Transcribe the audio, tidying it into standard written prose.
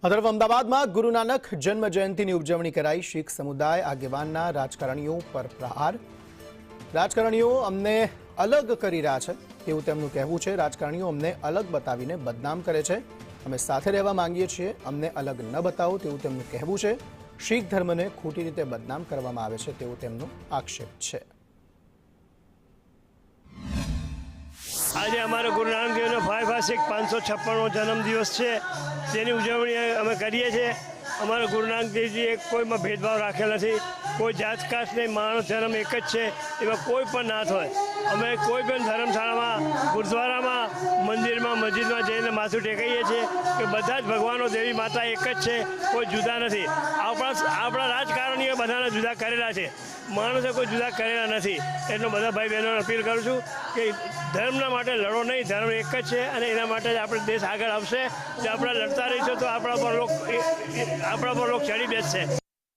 તરફ અમદાવાદમાં ગુરુ નાનક જન્મ જયંતિની ઉજવણી કરાઈ। શીખ સમુદાય આગેવાનના રાજકારણીઓ પર પ્રહાર। રાજકારણીઓ અમને અલગ કરી રહ્યા છે તેવું તેમનું કહેવું છે। રાજકારણીઓ અમને અલગ બતાવીને બદનામ કરે છે। અમે સાથે રહેવા માંગીએ છીએ, અમને અલગ ન બતાવો તેવું તેમનું કહેવું છે। શીખ ધર્મને ખોટી રીતે બદનામ કરવામાં આવે છે તેવો તેમનો આક્ષેપ છે। આજે અમારો ગુરુ નાનક દેવનો 556મો જન્મદિવસ છે, તેની ઉજવણી અમે કરીએ છીએ। અમારા ગુરુ નાનક દેવજીએ કોઈમાં ભેદભાવ રાખેલ નથી। કોઈ જાત કાસ્ટ નહીં, માણસ જન્મ એક જ છે, એમાં કોઈ પણ નાત હોય। અમે કોઈ પણ ધર્મશાળામાં, ગુરુદ્વારામાં, મંદિરમાં, મસ્જિદમાં જઈને માથું ટેકાઈએ છીએ કે બધા જ ભગવાનો દેવી માતા એક જ છે, કોઈ જુદા નથી। આપણા રાજકારણીઓ બધાને જુદા કરેલા છે, માણસે કોઈ જુદા કરેલા નથી। એટલે બધા ભાઈ બહેનોને અપીલ કરું છું કે ધર્મના માટે લડો નહીં, ધર્મ એક જ છે અને એના માટે જ આપણો દેશ આગળ આવશે। જો આપણે લડતા રહીશું તો આપણા પર લોક ચડી બેસશે।